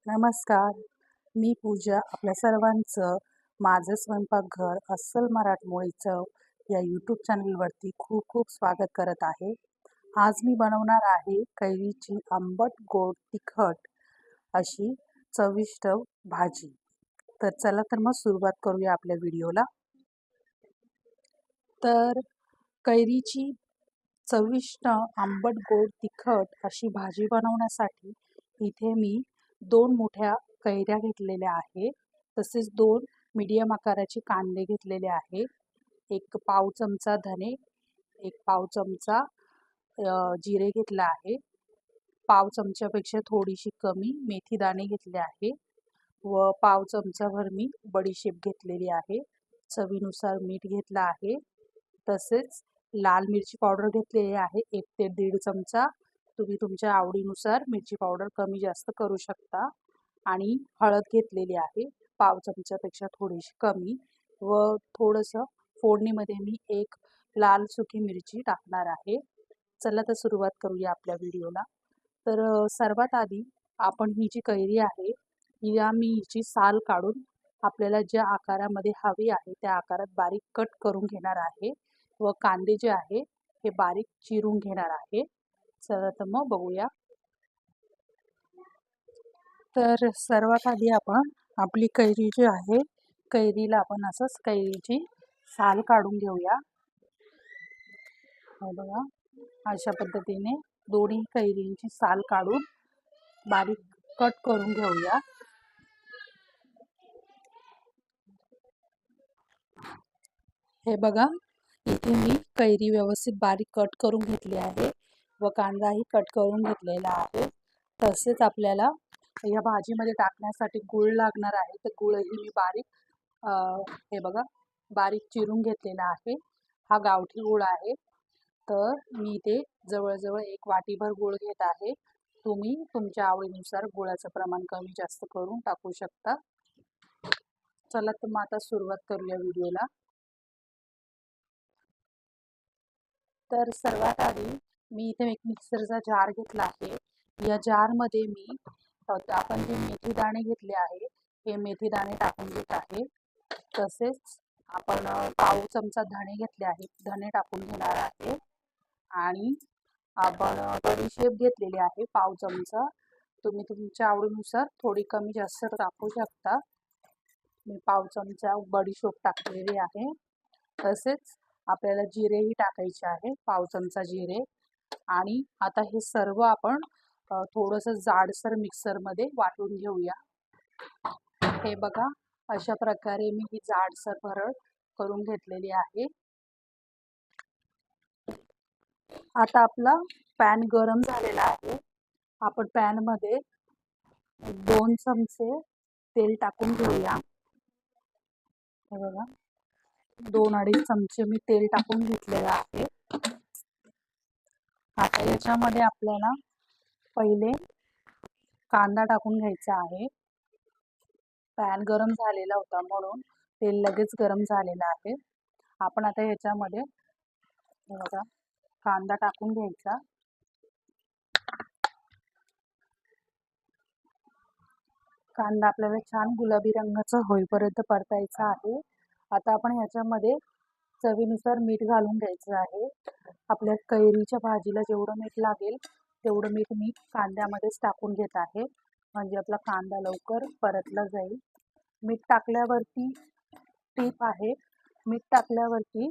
नमस्कार, मी पूजा आपल्या सर्वांचं माझं स्वयंपाकघर अस्सल मराठमोळी चव या यूट्यूब चॅनलवरती खूप खूप स्वागत करत आहे. आज मी बनवणार आहे कैरीची आंबट गोड तिखट अशी चविष्ट भाजी. तर चला तर मग सुरुवात करूया आपल्या व्हिडिओला. तर कैरीची चविष्ट आंबट गोड तिखट अशी भाजी बनवण्यासाठी इथे मी 2 मोठ्या कैऱ्या घेतलेल्या आहे. तसेच 2 मीडियम आकाराचे कांदे घेतलेले आहे. 1 पाव चमचा धने, 1 पाव चमचा जिरे घेतला आहे. पाव चमच्यापेक्षा थोडीशी कमी मेथी दाणे घेतले आहे व पाव चमचाभर मी बडीशेप घेतलेली आहे. चवीनुसार मीठ घेतलं आहे. तसेच लाल मिरची पावडर घेतलेली आहे 1 ते 1.5 चमचा. तुम्ही तुमच्या आवडीनुसार मिरची पावडर कमी जास्त करू शकता. आणि हळद घेतलेली आहे पाव चमच्यापेक्षा थोडीशी कमी व थोडंसं फोडणीमध्ये मी 1 लाल सुकी मिरची टाकणार आहे. चला तर सुरुवात करूया आपल्या व्हिडिओला. तर सर्वात आधी आपण ही जी कैरी आहे या मी हिची साल काढून आपल्याला ज्या आकारामध्ये हवी आहे त्या आकारात बारीक कट करून घेणार आहे व कांदे जे आहे हे बारीक चिरून घेणार आहे. चला तर मग बघूया. तर सर्वात आधी आपण आपली कैरी जी आहे कैरीला आपण असंच कैरीची साल काढून घेऊया. हो बघा, अशा पद्धतीने दोन्ही कैरींची साल काढून बारीक कट करून घेऊया. हे बघा, इथे मी कैरी व्यवस्थित बारीक कट करून घेतली आहे व कांदाही कट करून घेतलेला आहे. तसेच आपल्याला या भाजीमध्ये टाकण्यासाठी गूळ लागणार आहे. तर गूळही मी बारीक हे बघा बारीक चिरून घेतलेला आहे. हा गावठी गूळ आहे. तर मी इथे जवळजवळ 1 वाटीभर गूळ घेत आहे. तुम्ही तुमच्या आवडीनुसार गुळाचं प्रमाण कमी जास्त करून टाकू शकता. चला तर मग आता सुरुवात करूया व्हिडिओला. तर सर्वात आधी मी इथे एक मिक्सरचा जार घेतला आहे. या जारमध्ये मी आपण जे मेथी दाणे घेतले आहे हे मेथी दाणे टाकून घेत आहे. तसेच आपण पाव चमचा धणे घेतले आहेत, धणे टाकून घेणार आहे. आणि आपण बडीशेप घेतलेली आहे पाव चमचा. तुम्ही तुमच्या आवडीनुसार थोडी कमी जास्त टाकू शकता. मी पाव चमचा बडीशेप टाकलेली आहे. तसेच आपल्याला जिरेही टाकायचे आहे, पाव चमचा जिरे. आणि आता हे सर्व आपण थोडंसं जाडसर मिक्सरमध्ये वाटून घेऊया. हे बघा, अशा प्रकारे मी ही जाडसर भरड करून घेतलेली आहे. आता आपला पॅन गरम झालेला आहे. आपण पॅनमध्ये 2 चमचे तेल टाकून घेऊया. हे बघा, 2-2.5 चमचे मी तेल टाकून घेतलेलं आहे. आता याच्यामध्ये आपल्याला पहिले कांदा टाकून घ्यायचा आहे. पॅन गरम झालेला होता म्हणून तेल लगेच गरम झालेलं आहे. आपण आता याच्यामध्ये हे बघा कांदा टाकून घ्यायचा. कांदा आपल्याला छान गुलाबी रंगाचा होईपर्यंत परतायचा आहे. आता आपण ह्याच्यामध्ये चवीनुसार मीठ घालून द्यायचं आहे. आपल्या कैरीच्या भाजीला जेवढं मीठ लागेल तेवढं मीठ मी कांद्यामध्येच टाकून घेत आहे, म्हणजे आपला कांदा लवकर परतला जाईल. मीठ टाकल्यावरती टीप आहे, मीठ टाकल्यावरती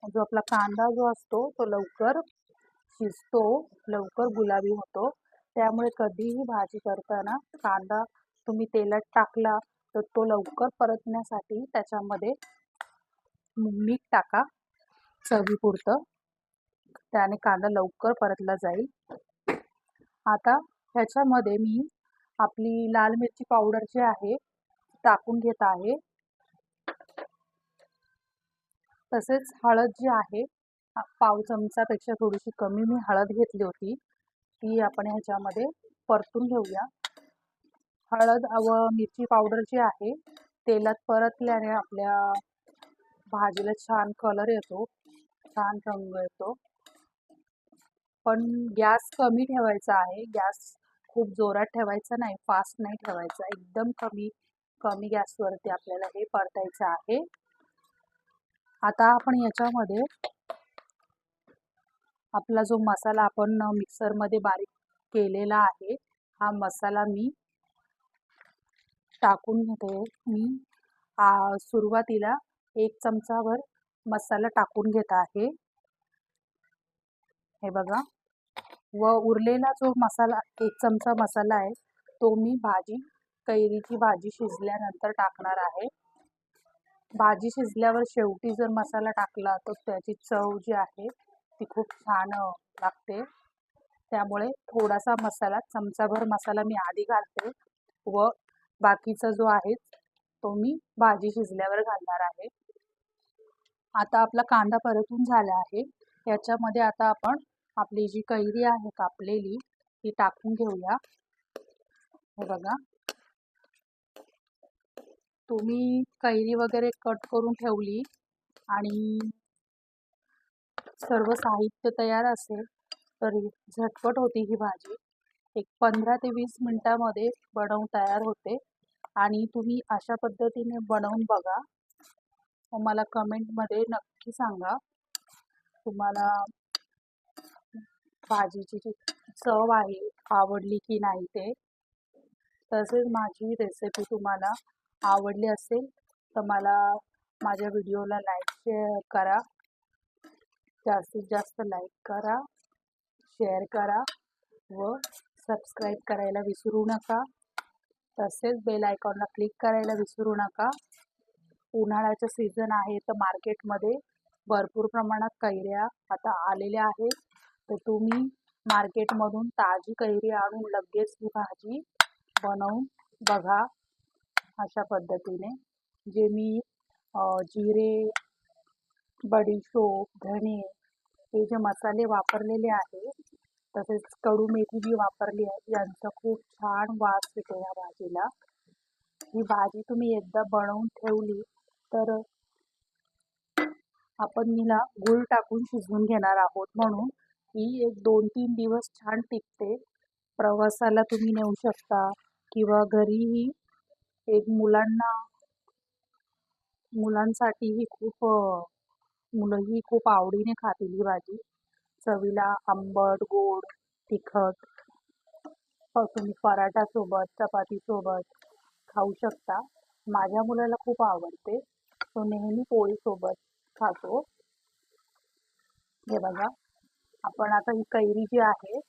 जो आपला कांदा जो असतो तो लवकर शिजतो, लवकर गुलाबी होतो. त्यामुळे कधीही भाजी करताना कांदा तुम्ही तेलात टाकला तर तो लवकर परतण्यासाठी त्याच्यामध्ये मीठ टाका चवीपुरतं. त्याने कांदा लवकर परतला जाईल. आता ह्याच्यामध्ये मी आपली लाल मिरची पावडर जी आहे टाकून घेत आहे. तसेच हळद जी आहे पाव चमचापेक्षा थोडीशी कमी मी हळद घेतली होती, ती आपण ह्याच्यामध्ये परतून घेऊया. हळद व मिरची पावडर जी आहे तेलात परतल्याने आपल्या भाजीला छान कलर येतो, छान रंग येतो. पण गॅस कमी ठेवायचा आहे. गॅस खूप जोरात ठेवायचं नाही, फास्ट नाही ठेवायचं, एकदम कमी कमी गॅसवरती आपल्याला हे परतायचं आहे. आता आपण याच्यामध्ये आपला जो मसाला आपण मिक्सरमध्ये बारीक केलेला आहे, हा मसाला मी टाकून घेते. मी सुरुवातीला 1 चमचाभर मसाला टाकून घेत आहे, हे बघा. व उरलेला जो मसाला 1 चमचा मसाला आहे तो मी कैरीची भाजी शिजल्यानंतर टाकणार आहे. भाजी शिजल्यावर शेवटी जर मसाला टाकला तर त्याची चव जी आहे ती खूप छान लागते. त्यामुळे थोडासा मसाला, चमचाभर मसाला मी आधी घालते व बाकीचा जो आहे तो मी भाजी शिजल्यावर घालणार आहे. आता आपला कांदा परतून झाला आहे. याच्यामध्ये आता आपण आपली जी कैरी आहे कापलेली ती टाकून घेऊया. हे बघा, तुम्ही कैरी वगैरे कट करून ठेवली आणि सर्व साहित्य तयार असेल तर झटपट होती ही भाजी. एक 15 ते 20 मिनिटामध्ये बनवून तयार होते आणि तुम्ही अशा पद्धतीने बनवून बघा. मला कमेंटमध्ये नक्की सांगा तुम्हाला भाजीची जी चव आहे आवडली की नाही ते. तसेच माझी रेसिपी तुम्हाला आवडली असेल तर मला माझ्या व्हिडिओला लाईक शेअर करा, जास्तीत जास्त लाईक करा, शेअर करा व सबस्क्राईब करायला विसरू नका. तसेच बेल आयकॉनला क्लिक करायला विसरू नका. उन्हाळ्याचं सीझन आहे तर मार्केटमध्ये भरपूर प्रमाणात कैऱ्या आता आलेल्या आहेत, तर तुम्ही मार्केटमधून ताजी कैरी आणून लगेच ही भाजी बनवून बघा. अशा पद्धतीने जे मी जिरे, बडीशोप, धणे हे जे मसाले वापरलेले आहे, तसेच कडू मेथी जी वापरली आहे, यांचा खूप छान वास येतो या भाजीला. ही भाजी तुम्ही एकदा बनवून ठेवली तर आपण हिला गूळ टाकून शिजवून घेणार आहोत, म्हणून ही एक 2-3 दिवस छान टिकते. प्रवासाला तुम्ही नेऊ शकता किंवा घरीही एक मुलांसाठीही मुलंही खूप आवडीने खातील ही भाजी. चवीला आंबट, गोड, तिखट तुम्ही पराठा सोबत, चपाती सोबत खाऊ शकता. माझ्या मुलाला खूप आवडते, तो नेहमी पोळी सोबत खातो. हे बघा, आपण आता ही कैरी जी आहे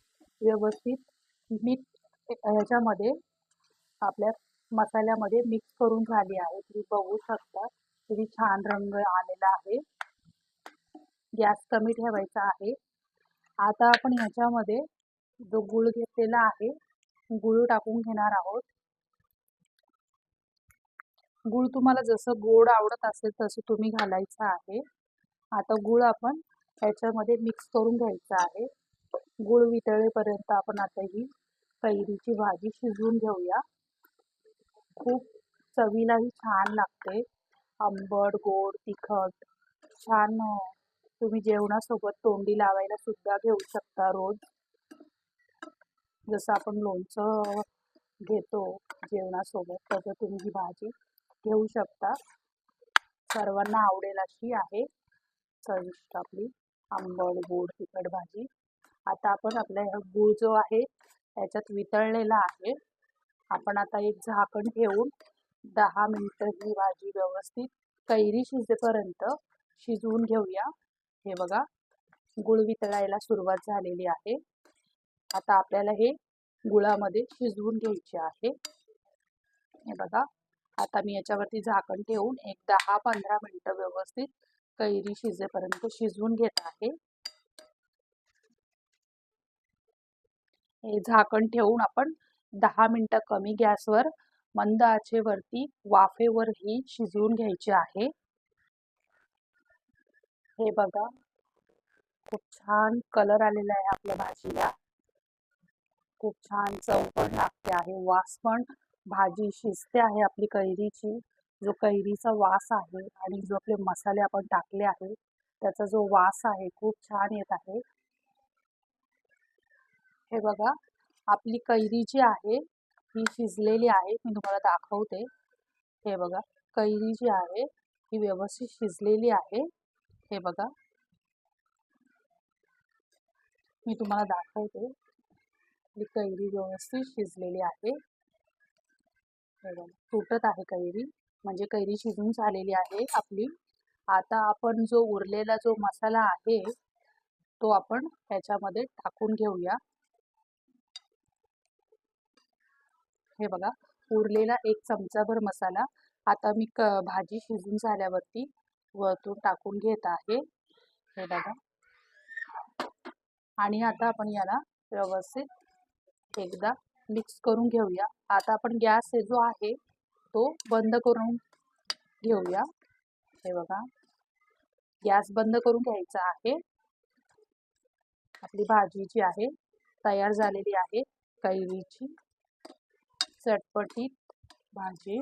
व्यवस्थित ह्याच्यामध्ये आपल्या मसाल्यामध्ये मिक्स करून झाली आहे. तुम्ही बघू शकता किती छान रंग आलेला आहे. गॅस कमी ठेवायचा आहे. आता आपण ह्याच्यामध्ये जो गूळ घेतलेला आहे गूळ टाकून घेणार आहोत. गूळ तुम्हाला जसं गोड आवडत असेल तसं तुम्ही घालायचं आहे. आता गूळ आपण ह्याच्यामध्ये मिक्स करून घ्यायचा आहे. गूळ वितळेपर्यंत आपण आता ही कैरीची भाजी शिजवून घेऊया. खूप चवीलाही छान लागते, आंबट, गोड, तिखट छान. तुम्ही जेवणासोबत तोंडी लावायला सुद्धा घेऊ शकता रोज. जसं आपण लोणचं घेतो जेवणासोबत, तसं तुम्ही ही भाजी घेऊ शकता. सर्वांना आवडेल अशी आहे चविष्ट आपली आंबट, गोड, तिखट भाजी. आता आपण आपला गूळ जो आहे त्याच्यात वितळलेला आहे. आपण आता एक झाकण ठेवून 10 मिनिटं ही भाजी व्यवस्थित कैरी शिजेपर्यंत शिजवून घेऊया. हे बघा, गूळ वितळायला सुरुवात झालेली आहे. आता आपल्याला हे गुळामध्ये शिजवून घ्यायचे आहे. हे बघा, आता मी याच्यावरती झाकण ठेवून एक 10-15 मिनिटं व्यवस्थित कैरी शिजेपर्यंत शिजवून घेत आहे. हे झाकण ठेवून आपण 10 मिनिटं कमी गॅसवर मंद आचेवरती वाफेवर ही शिजवून घ्यायची आहे. हे बघा, खूप छान कलर आलेला आहे आपल्या भाजीला. खूप छान चव पण लागते आहे, वास पण भाजी शिजते आहे आपली कैरीची. जो कैरीचा वास आहे आणि जो आपले मसाले आपण टाकले आहे त्याचा जो वास आहे खूप छान येत आहे. हे बघा, आपली कैरी जी आहे ही शिजलेली आहे. मी तुम्हाला दाखवते. हे बघा, कैरी जी आहे ही व्यवस्थित शिजलेली आहे. हे बघा, मी तुम्हाला दाखवते. ही कैरी व्यवस्थित शिजलेली आहे. हे बघा, तुटत आहे कैरी, म्हणजे कैरी शिजून झालेली आहे आपली. आता आपण जो उरलेला जो मसाला आहे तो आपण ह्याच्यामध्ये टाकून घेऊया. हे बघा, उरलेला 1 चमचाभर मसाला आता मी भाजी शिजून झाल्यावरती वरतून टाकून घेत आहे. हे बघा, आणि आता आपण याला व्यवस्थित एकदा मिक्स करून घेऊया. आता आपण गॅस जो आहे तो बंद करून घेऊया. हे बघा, गॅस बंद करून घ्यायचा आहे. आपली भाजी जी आहे तयार झालेली आहे. कैरीची चटपटीत भाजी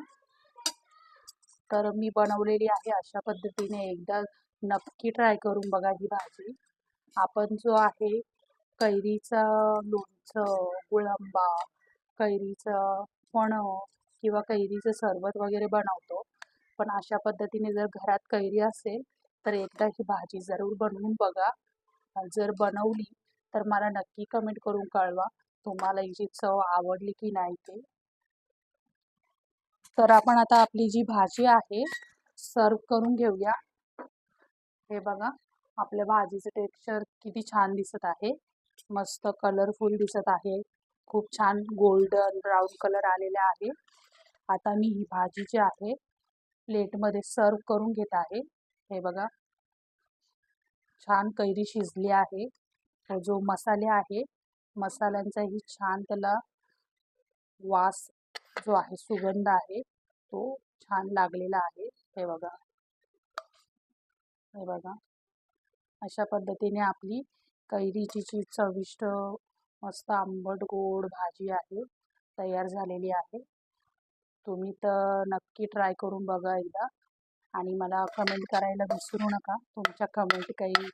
तर मी बनवलेली आहे. अशा पद्धतीने एकदा नक्की ट्राय करून बघा ही भाजी. आपण जो आहे कैरीचा लोणचं, गुळांबा, कैरीचं फणं किंवा कैरीचं सरबत वगैरे बनवतो. पण अशा पद्धतीने जर घरात कैरी असेल तर एकदा ही भाजी जरूर बनवून बघा. जर बनवली तर मला नक्की कमेंट करून कळवा तुम्हाला हिची चव आवडली की नाही ते. तर आपण आता आपली जी भाजी आहे सर्व करून घेऊया. हे बघा, आपल्या भाजीचं टेक्स्चर किती छान दिसत आहे. मस्त कलरफुल दिसत आहे. खूप छान गोल्डन ब्राऊन कलर आलेला आहे. आता मी ही भाजी जी आहे प्लेटमध्ये सर्व करून घेत आहे. हे बघा, छान कैरी शिजली आहे. जो मसाले आहे मसाल्यांचाही छान त्याला वास जो आहे सुगंध आहे तो छान लागलेला आहे. हे बघा, हे बघा, अशा पद्धतीने आपली कैरीची जी चविष्ट मस्त आंबट गोड भाजी आहे तयार झालेली आहे. तुम्ही तर नक्की ट्राय करून बघा एकदा आणि मला कमेंट करायला विसरू नका. तुमच्या कमेंट काही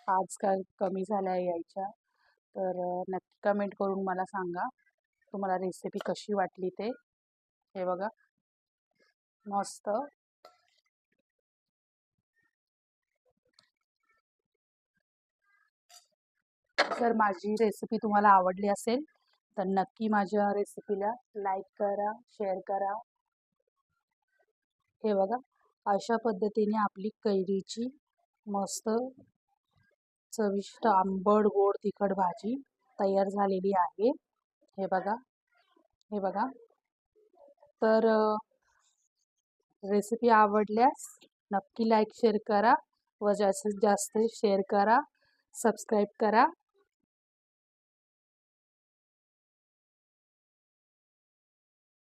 आज काय कमी झाल्या यायच्या तर नक्की कमेंट करून मला सांगा तुम्हाला रेसिपी कशी वाटली ते. हे बघा, मस्त. जर माझी रेसिपी तुम्हाला आवडली असेल तर नक्की माझ्या रेसिपीला लाईक करा, शेअर करा. हे बघा, अशा पद्धतीने आपली कैरीची मस्त चविष्ट आंबट गोड तिखट भाजी तयार झालेली आहे. हे बघा, हे बघा. तर रेसिपी आवडल्यास नक्की लाईक शेअर करा व जास्तीत जास्त शेअर करा, सबस्क्राईब करा.